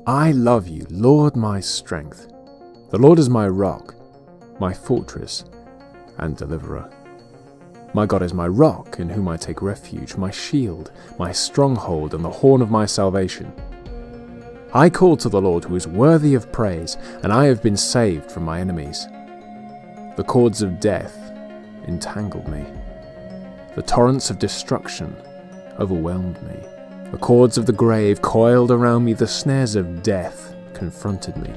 I love you, Lord, my strength. The Lord is my rock, my fortress and deliverer. My God is my rock, in whom I take refuge, my shield, my stronghold, and the horn of my salvation. I called to the Lord, who is worthy of praise, and I have been saved from my enemies. The cords of death entangled me. The torrents of destruction overwhelmed me. The cords of the grave coiled around me. The snares of death confronted me.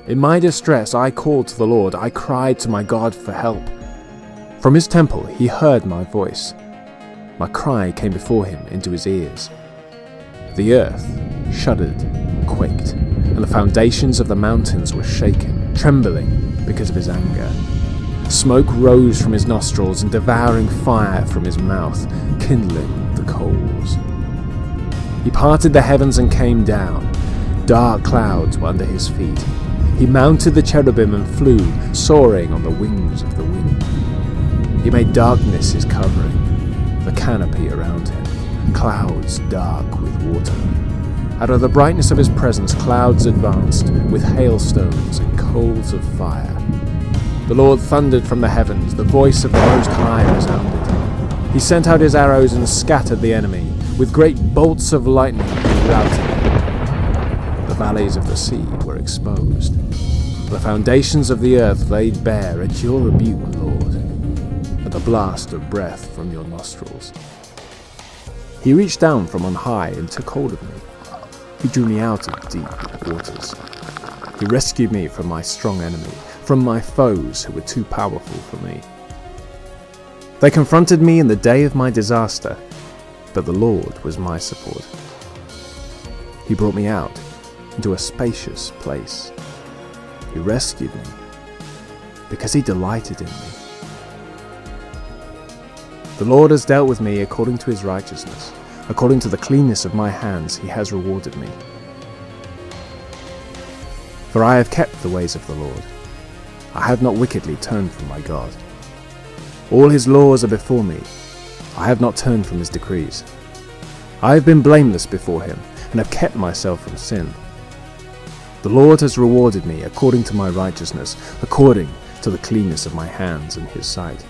In my distress I called to the Lord. I cried to my God for help. From his temple he heard my voice. My cry came before him into his ears. The earth shuddered, quaked, and the foundations of the mountains were shaken, trembling because of his anger. Smoke rose from his nostrils and devouring fire from his mouth, kindling the coals. He parted the heavens and came down. Dark clouds were under his feet. He mounted the cherubim and flew, soaring on the wings of the wind. He made darkness his covering, the canopy around him, clouds dark with water. Out of the brightness of his presence clouds advanced, with hailstones and coals of fire. The Lord thundered from the heavens, the voice of the Most High resounded. He sent out his arrows and scattered the enemy, with great bolts of lightning he routed them. The valleys of the sea were exposed. The foundations of the earth laid bare at your rebuke, Lord, at the blast of breath from your nostrils. He reached down from on high and took hold of me. He drew me out of deep waters. He rescued me from my strong enemy, from my foes who were too powerful for me. They confronted me in the day of my disaster, but the Lord was my support. He brought me out into a spacious place. He rescued me because he delighted in me. The Lord has dealt with me according to his righteousness. According to the cleanness of my hands, he has rewarded me. For I have kept the ways of the Lord. I have not wickedly turned from my God. All his laws are before me. I have not turned from his decrees. I have been blameless before him, and have kept myself from sin. The Lord has rewarded me according to my righteousness, according to the cleanness of my hands in his sight.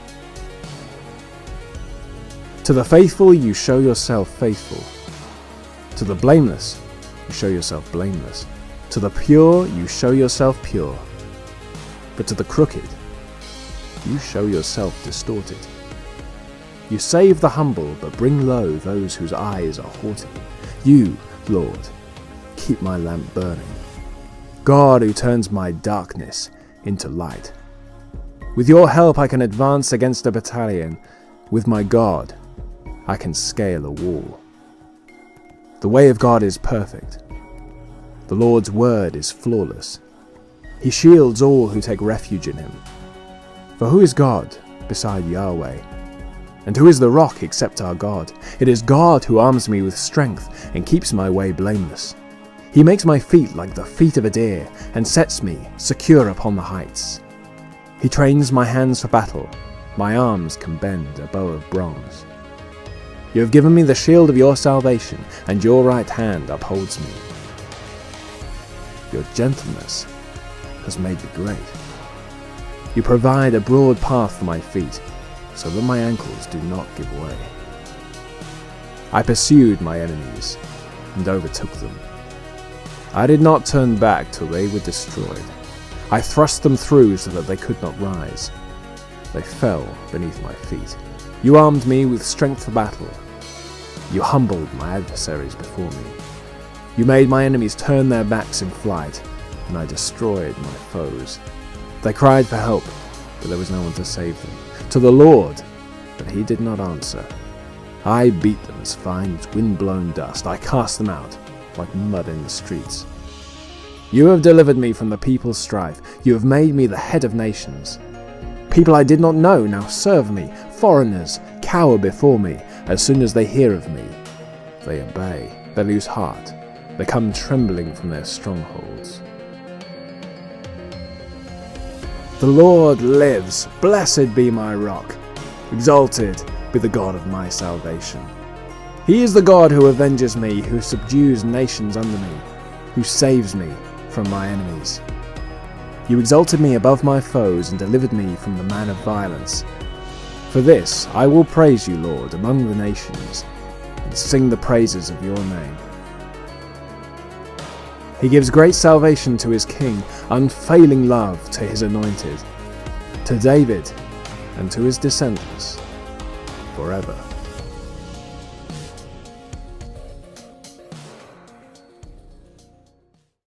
To the faithful you show yourself faithful. To the blameless you show yourself blameless. To the pure you show yourself pure. But to the crooked you show yourself distorted. You save the humble, but bring low those whose eyes are haughty. You, Lord, keep my lamp burning. God who turns my darkness into light. With your help I can advance against a battalion. With my God I can scale a wall. The way of God is perfect. The Lord's word is flawless. He shields all who take refuge in him. For who is God beside Yahweh? And who is the rock except our God? It is God who arms me with strength and keeps my way blameless. He makes my feet like the feet of a deer and sets me secure upon the heights. He trains my hands for battle. My arms can bend a bow of bronze. You have given me the shield of your salvation, and your right hand upholds me. Your gentleness has made me great. You provide a broad path for my feet, so that my ankles do not give way. I pursued my enemies and overtook them. I did not turn back till they were destroyed. I thrust them through so that they could not rise. They fell beneath my feet. You armed me with strength for battle. You humbled my adversaries before me. You made my enemies turn their backs in flight, and I destroyed my foes. They cried for help, but there was no one to save them. To the Lord, but he did not answer. I beat them as fine as wind-blown dust. I cast them out like mud in the streets. You have delivered me from the people's strife. You have made me the head of nations. People I did not know now serve me. Foreigners cower before me. As soon as they hear of me, they obey. They lose heart. They come trembling from their strongholds. The Lord lives. Blessed be my rock. Exalted be the God of my salvation. He is the God who avenges me, who subdues nations under me. who saves me from my enemies. You exalted me above my foes and delivered me from the man of violence. For this I will praise you, Lord, among the nations, and sing the praises of your name. He gives great salvation to his king, unfailing love to his anointed, to David and to his descendants forever.